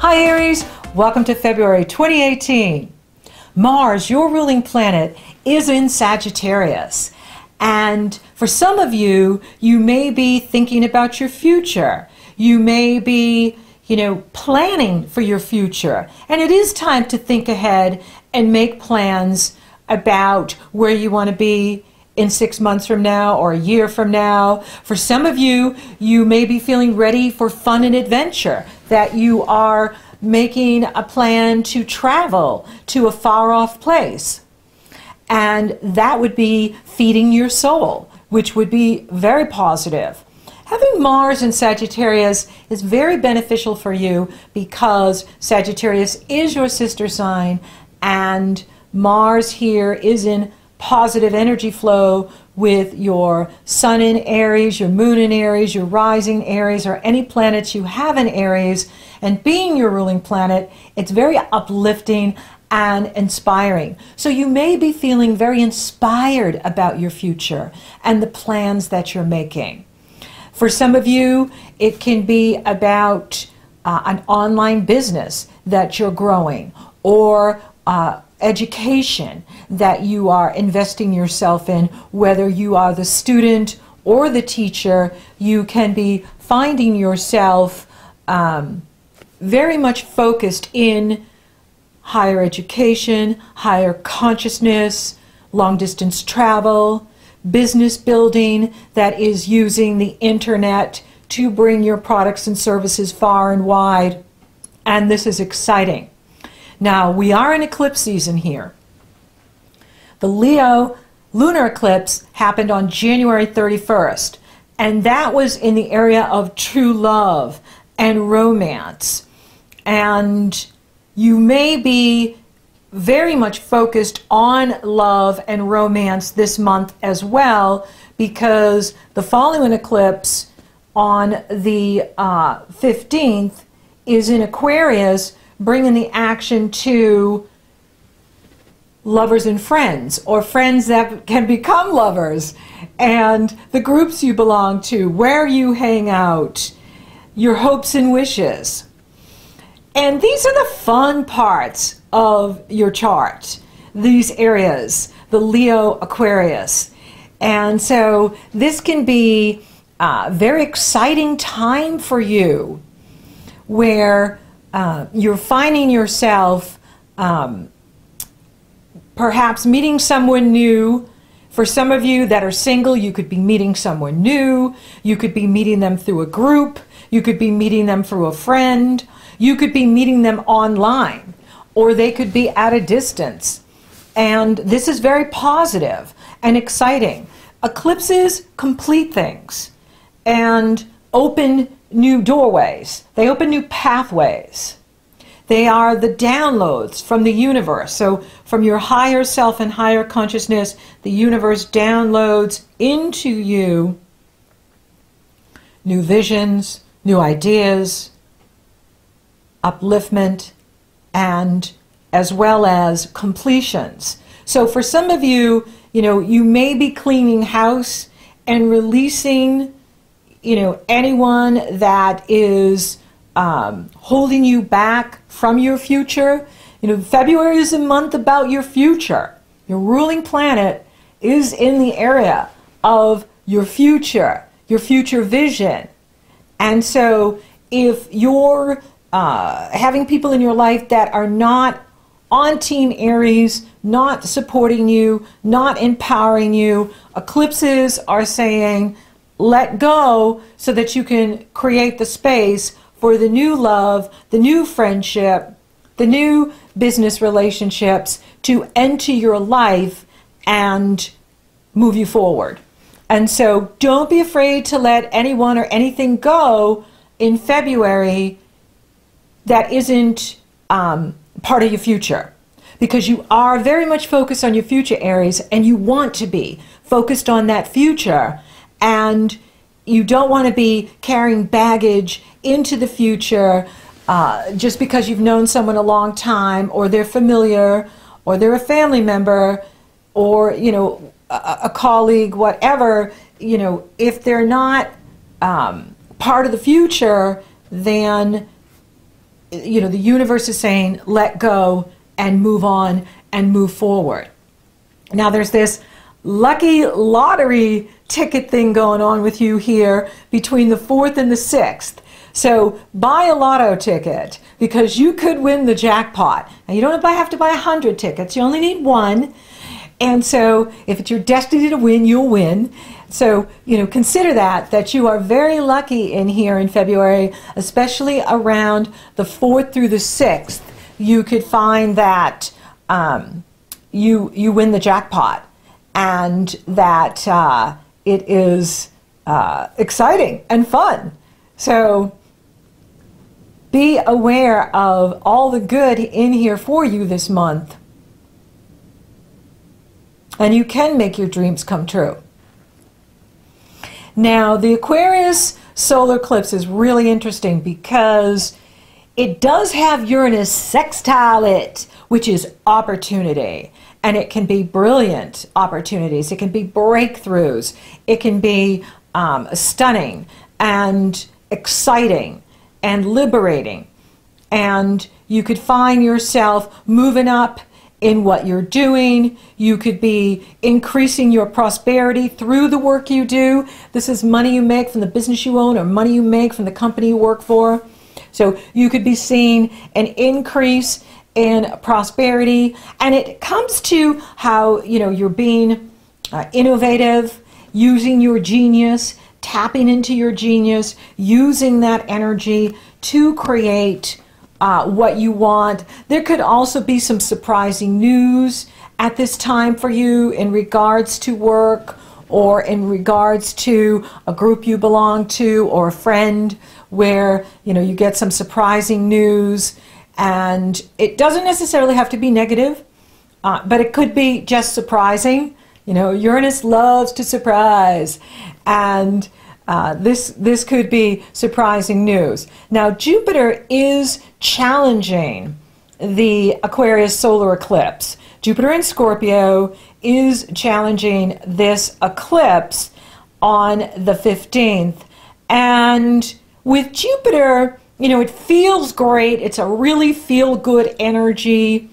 Hi Aries, welcome to February 2018. Mars, your ruling planet, is in Sagittarius. And for some of you, you may be thinking about your future. You may be, planning for your future. And it is time to think ahead and make plans about where you want to be in 6 months from now or a year from now. For some of you, you may be feeling ready for fun and adventure, that you are making a plan to travel to a far-off place. And that would be feeding your soul, which would be very positive. Having Mars in Sagittarius is very beneficial for you because Sagittarius is your sister sign, and Mars here is in positive energy flow with your Sun in Aries, your Moon in Aries, your rising Aries, or any planets you have in Aries. And being your ruling planet, it's very uplifting and inspiring. So you may be feeling very inspired about your future and the plans that you're making. For some of you, it can be about an online business that you're growing, or education that you are investing yourself in. Whether you are the student or the teacher, you can be finding yourself very much focused in higher education, higher consciousness, long-distance travel, business building that is using the internet to bring your products and services far and wide. And this is exciting. Now, we are in eclipse season here. The Leo lunar eclipse happened on January 31st, and that was in the area of true love and romance. And you may be very much focused on love and romance this month as well, because the following eclipse on the 15th is in Aquarius, bringing the action to lovers and friends, or friends that can become lovers, and the groups you belong to, where you hang out, your hopes and wishes. And these are the fun parts of your chart, these areas, the Leo Aquarius. And so this can be a very exciting time for you, where you're finding yourself perhaps meeting someone new. For some of you that are single, you could be meeting someone new. You could be meeting them through a group. You could be meeting them through a friend. You could be meeting them online, or they could be at a distance. And this is very positive and exciting. Eclipses complete things and open new doorways. They open new pathways. They are the downloads from the universe. So from your higher self and higher consciousness, the universe downloads into you new visions, new ideas, upliftment, and as well as completions. So for some of you, you may be cleaning house and releasing anyone that is holding you back from your future. February is a month about your future. Your ruling planet is in the area of your future vision. And so if you're having people in your life that are not on Team Aries, not supporting you, not empowering you, eclipses are saying, let go so that you can create the space for the new love, the new friendship, the new business relationships to enter your life and move you forward. And so don't be afraid to let anyone or anything go in February that isn't part of your future, because you are very much focused on your future, Aries, and you want to be focused on that future. And you don't want to be carrying baggage into the future just because you've known someone a long time, or they're familiar, or they're a family member, or a colleague, whatever. If they're not part of the future, then you know, the universe is saying, let go and move on and move forward. Now there's this lucky lottery ticket thing going on with you here between the 4th and the 6th. So buy a lotto ticket because you could win the jackpot. Now you don't have to buy 100 tickets, you only need one. And so if it's your destiny to win, you'll win. So, you know, consider that you are very lucky in here in February, especially around the 4th through the 6th. You could find that you win the jackpot, and that it is exciting and fun. So be aware of all the good in here for you this month. And you can make your dreams come true. Now, the Aquarius solar eclipse is really interesting because it does have Uranus sextile it, which is opportunity. And it can be brilliant opportunities. It can be breakthroughs. It can be stunning and exciting and liberating. And you could find yourself moving up in what you're doing. You could be increasing your prosperity through the work you do. This is money you make from the business you own or money you make from the company you work for. So you could be seeing an increase in prosperity, and it comes to how, you know, you're being innovative, using your genius, tapping into your genius, using that energy to create what you want. There could also be some surprising news at this time for you in regards to work or in regards to a group you belong to or a friend, where, you know, you get some surprising news. And it doesn't necessarily have to be negative, but it could be just surprising. You know, Uranus loves to surprise. And this could be surprising news. Now, Jupiter is challenging the Aquarius solar eclipse. Jupiter in Scorpio is challenging this eclipse on the 15th. And with Jupiter, you know, it feels great. It's a really feel-good energy,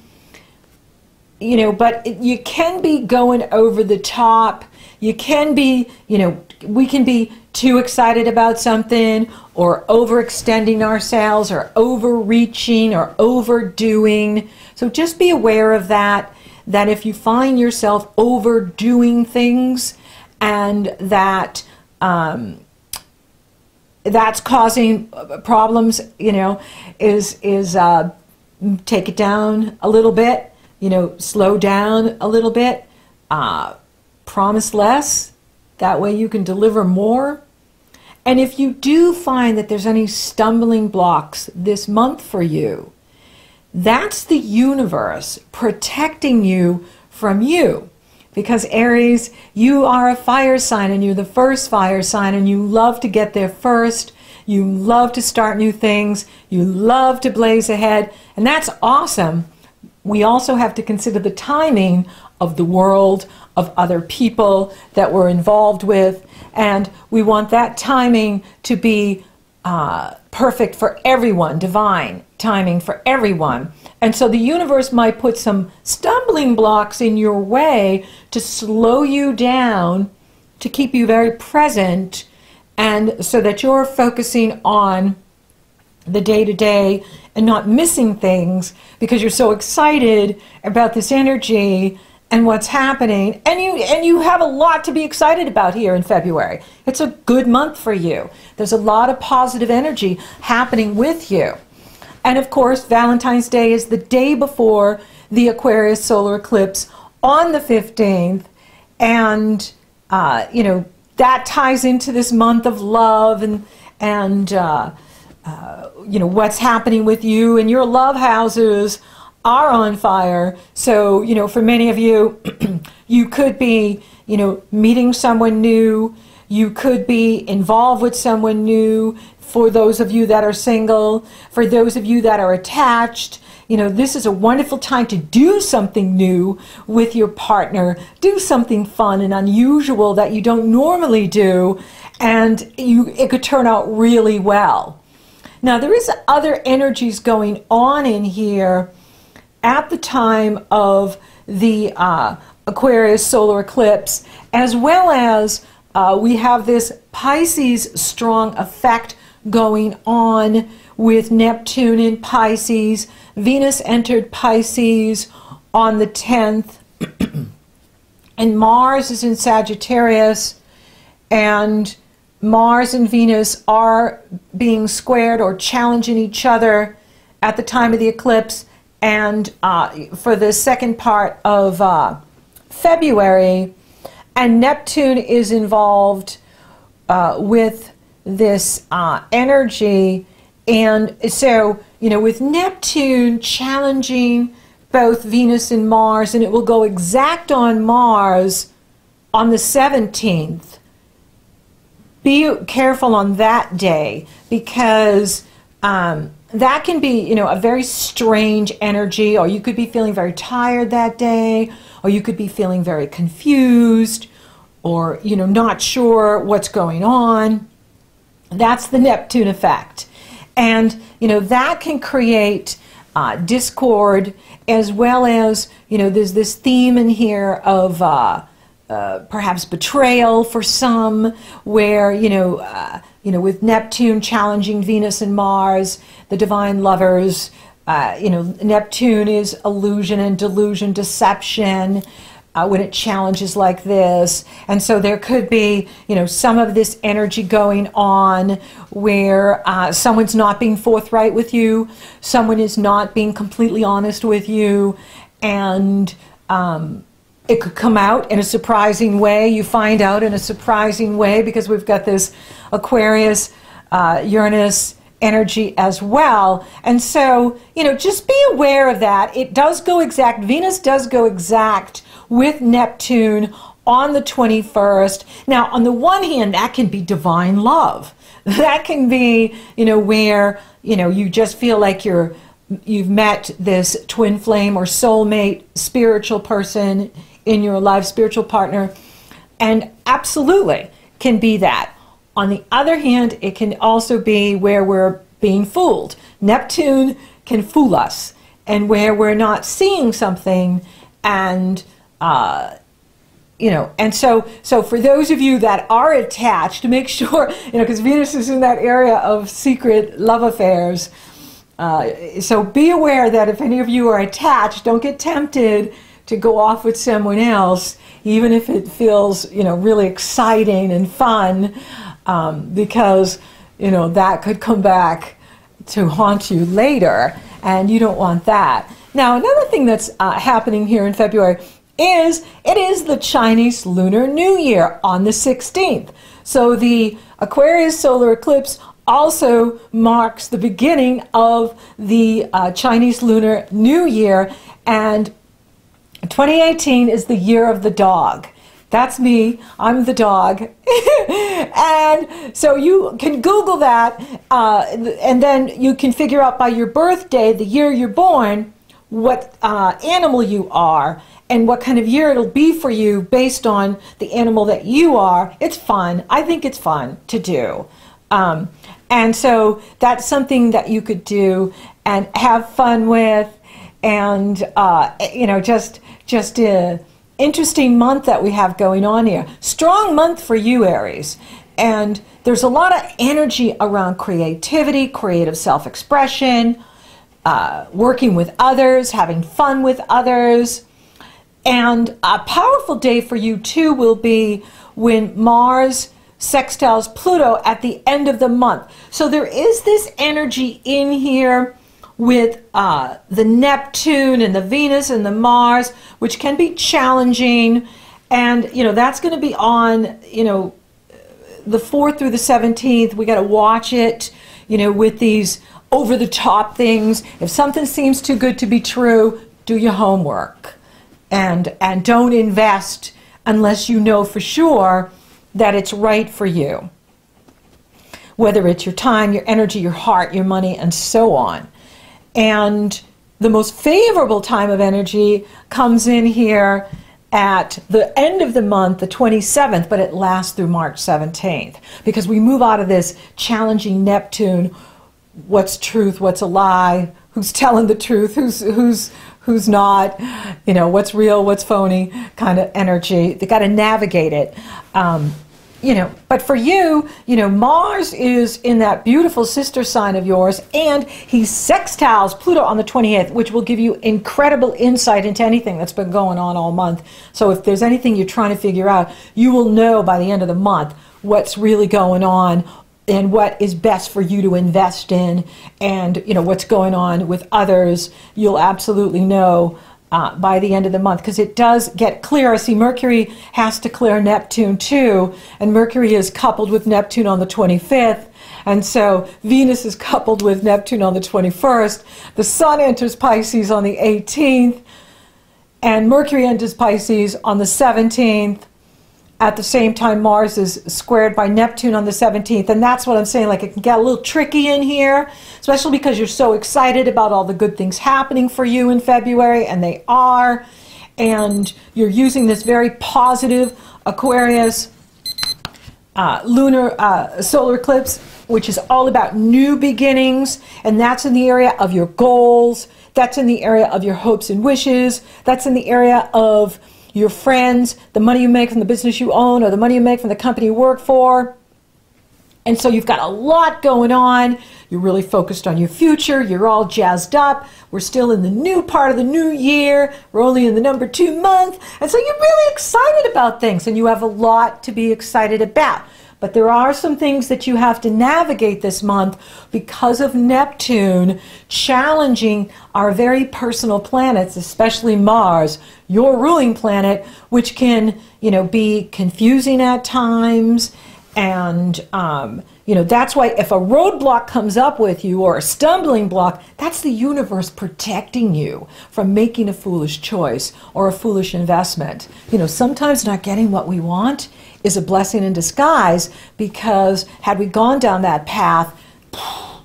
you know, but you can be going over the top. You can be, you know, we can be too excited about something or overextending ourselves or overreaching or overdoing. So just be aware of that if you find yourself overdoing things and that that's causing problems, you know, is take it down a little bit, you know, slow down a little bit, promise less, that way you can deliver more. And if you do find that there's any stumbling blocks this month for you, that's the universe protecting you from you. Because Aries, you are a fire sign, and you're the first fire sign, and you love to get there first. You love to start new things. You love to blaze ahead, and that's awesome. We also have to consider the timing of the world, of other people that we're involved with, and we want that timing to be perfect for everyone, divine timing for everyone. And so the universe might put some stumbling blocks in your way to slow you down, to keep you very present, and so that you're focusing on the day-to-day and not missing things because you're so excited about this energy and what's happening. And you have a lot to be excited about here in February. It's a good month for you. There's a lot of positive energy happening with you. And of course, Valentine's Day is the day before the Aquarius solar eclipse on the 15th. And, you know, that ties into this month of love and you know, what's happening with you, and your love houses are on fire. So, you know, for many of you, you could be, you know, meeting someone new. You could be involved with someone new. For those of you that are single, for those of you that are attached, you know, this is a wonderful time to do something new with your partner. Do something fun and unusual that you don't normally do, and it could turn out really well. Now, there is other energies going on in here at the time of the Aquarius solar eclipse, as well as we have this Pisces strong effect going on with Neptune in Pisces. Venus entered Pisces on the 10th, and Mars is in Sagittarius, and Mars and Venus are being squared or challenging each other at the time of the eclipse. And for the second part of February, and Neptune is involved with this energy. And so, you know, with Neptune challenging both Venus and Mars, and it will go exact on Mars on the 17th. Be careful on that day, because that can be, you know, a very strange energy, or you could be feeling very tired that day, or you could be feeling very confused, or, you know, not sure what's going on. That's the Neptune effect. And, you know, that can create discord, as well as, you know, there's this theme in here of perhaps betrayal for some, where, you know, with Neptune challenging Venus and Mars, the divine lovers, you know, Neptune is illusion and delusion, deception, when it challenges like this. And so there could be, you know, some of this energy going on where someone's not being forthright with you, someone is not being completely honest with you, and it could come out in a surprising way. You find out in a surprising way, because we've got this Aquarius, Uranus energy as well. And so, you know, just be aware of that. It does go exact. Venus does go exact with Neptune on the 21st. Now, on the one hand, that can be divine love. That can be, you know, where, you know, you just feel like you've met this twin flame or soulmate spiritual person in your life, spiritual partner, and absolutely can be that. On the other hand, it can also be where we're being fooled. Neptune can fool us, and where we're not seeing something, and you know, and so for those of you that are attached, to make sure, you know, because Venus is in that area of secret love affairs, so be aware that if any of you are attached, don't get tempted to go off with someone else, even if it feels, you know, really exciting and fun, because, you know, that could come back to haunt you later, and you don't want that. Now, another thing that's happening here in February is it is the Chinese Lunar New Year on the 16th. So the Aquarius solar eclipse also marks the beginning of the Chinese Lunar New Year, and 2018 is the year of the dog. That's me. I'm the dog. And so you can Google that, and then you can figure out by your birthday, the year you're born, what animal you are, and what kind of year it'll be for you based on the animal that you are. It's fun. I think it's fun to do. And so that's something that you could do and have fun with, and you know, just a interesting month that we have going on here. Strong month for you, Aries. And there's a lot of energy around creativity, creative self-expression, working with others, having fun with others. And a powerful day for you too will be when Mars sextiles Pluto at the end of the month. So there is this energy in here with the Neptune and the Venus and the Mars, which can be challenging. And, you know, that's going to be on, you know, the 4th through the 17th. We got to watch it, you know, with these over-the-top things. If something seems too good to be true, do your homework. And don't invest unless you know for sure that it's right for you. Whether it's your time, your energy, your heart, your money, and so on. And the most favorable time of energy comes in here at the end of the month, the 27th, but it lasts through March 17th, because we move out of this challenging Neptune what's truth, what's a lie, who's telling the truth, who's not, what's real, what's phony kind of energy. They got to navigate it. But for you, Mars is in that beautiful sister sign of yours, and he sextiles Pluto on the 28th, which will give you incredible insight into anything that's been going on all month. So if there's anything you're trying to figure out, you will know by the end of the month what's really going on and what is best for you to invest in, and what's going on with others. You'll absolutely know by the end of the month, because it does get clearer. See, Mercury has to clear Neptune too, and Mercury is coupled with Neptune on the 25th, and so Venus is coupled with Neptune on the 21st. The Sun enters Pisces on the 18th, and Mercury enters Pisces on the 17th. At the same time, Mars is squared by Neptune on the 17th. And that's what I'm saying, like, it can get a little tricky in here, especially because you're so excited about all the good things happening for you in February, and they are. And you're using this very positive Aquarius lunar solar eclipse, which is all about new beginnings. And that's in the area of your goals. That's in the area of your hopes and wishes. That's in the area of your friends, the money you make from the business you own, or the money you make from the company you work for. And so you've got a lot going on. You're really focused on your future. You're all jazzed up. We're still in the new part of the new year. We're only in the number 2 month. And so you're really excited about things, and you have a lot to be excited about. But there are some things that you have to navigate this month because of Neptune challenging our very personal planets, especially Mars, your ruling planet, which can, be confusing at times. And, that's why if a roadblock comes up with you, or a stumbling block, that's the universe protecting you from making a foolish choice or a foolish investment. Sometimes not getting what we want is a blessing in disguise, because had we gone down that path,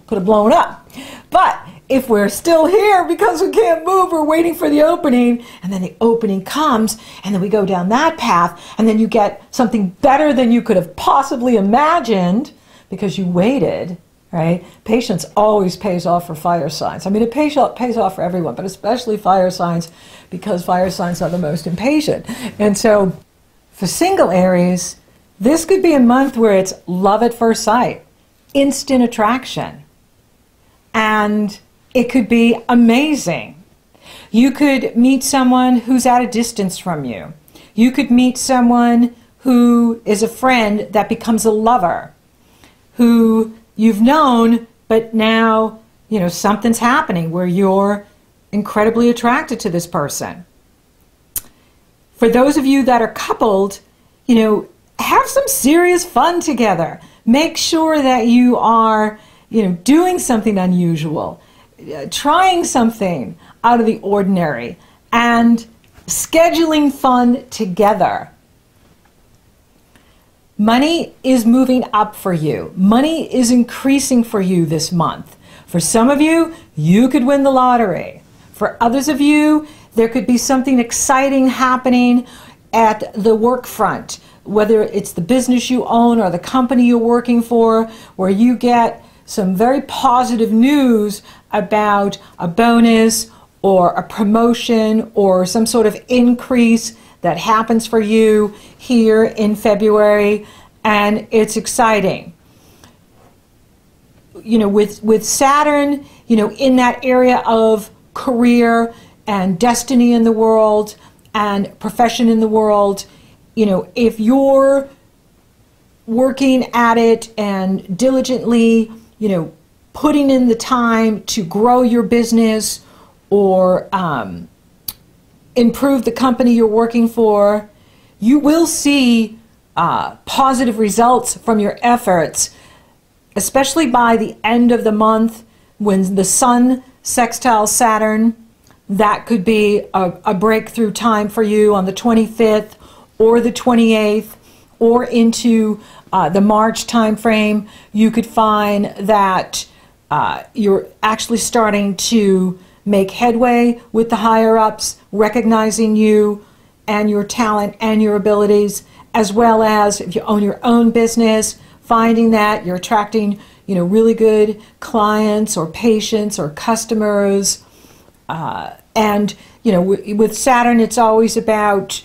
could have blown up. But if we're still here because we can't move, we're waiting for the opening, and then the opening comes, and then we go down that path, and then you get something better than you could have possibly imagined because you waited, right? Patience always pays off for fire signs. I mean, it pays off for everyone, but especially fire signs, because fire signs are the most impatient. And so for single Aries, this could be a month where it's love at first sight, instant attraction, and it could be amazing. You could meet someone who's at a distance from you. You could meet someone who is a friend that becomes a lover, who you've known, but now, something's happening where you're incredibly attracted to this person. For those of you that are coupled, have some serious fun together. Make sure that you are, doing something unusual, trying something out of the ordinary, and scheduling fun together. Money is moving up for you. Money is increasing for you this month. For some of you, you could win the lottery. For others of you, there could be something exciting happening at the work front, whether it's the business you own or the company you're working for, where you get some very positive news about a bonus or a promotion or some sort of increase that happens for you here in February, and it's exciting. With Saturn, in that area of career and destiny in the world and profession in the world, if you're working at it and diligently, putting in the time to grow your business or improve the company you're working for, you will see positive results from your efforts, especially by the end of the month when the Sun sextiles Saturn. That could be a breakthrough time for you on the 25th or the 28th or into the March time frame. You could find that you're actually starting to make headway with the higher-ups, recognizing you and your talent and your abilities, as well as if you own your own business, finding that you're attracting, really good clients or patients or customers. And, with Saturn, it's always about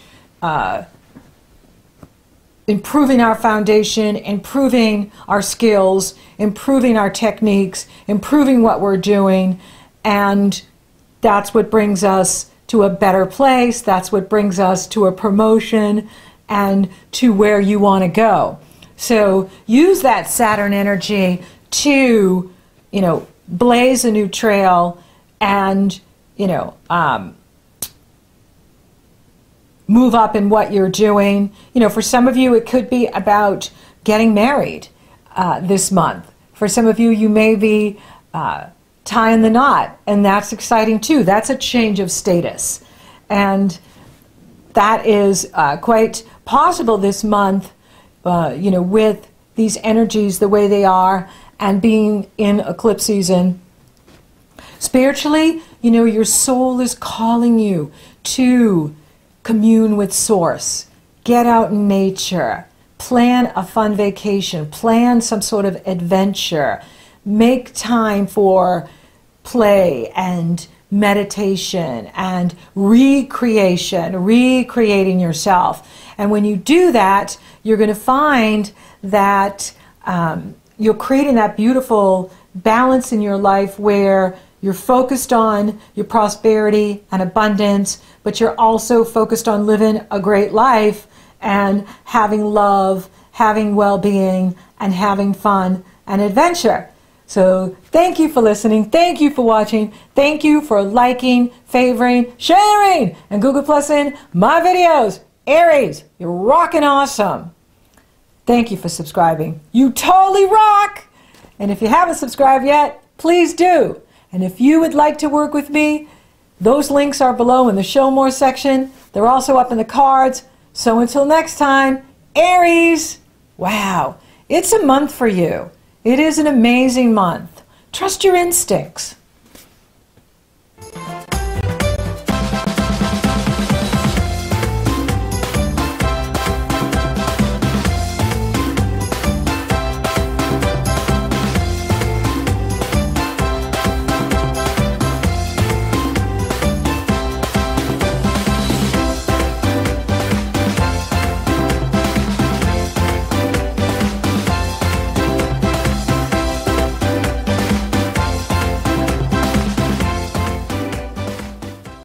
improving our foundation, improving our skills, improving our techniques, improving what we're doing. And that's what brings us to a better place. That's what brings us to a promotion and to where you want to go. So use that Saturn energy to, blaze a new trail and, move up in what you're doing. For some of you, it could be about getting married this month. For some of you, you may be tying the knot, and that's exciting too. That's a change of status. And that is quite possible this month, with these energies the way they are and being in eclipse season. Spiritually, your soul is calling you to commune with Source, get out in nature, plan a fun vacation, plan some sort of adventure, make time for play and meditation and recreating yourself. And when you do that, you're going to find that you're creating that beautiful balance in your life where you're focused on your prosperity and abundance, but you're also focused on living a great life and having love, having well-being, and having fun and adventure. So thank you for listening. Thank you for watching. Thank you for liking, favoring, sharing, and Google Plusing my videos. Aries, you're rocking awesome. Thank you for subscribing. You totally rock. And if you haven't subscribed yet, please do. And if you would like to work with me, those links are below in the Show More section. They're also up in the cards. So until next time, Aries, wow, it's a month for you. It is an amazing month. Trust your instincts.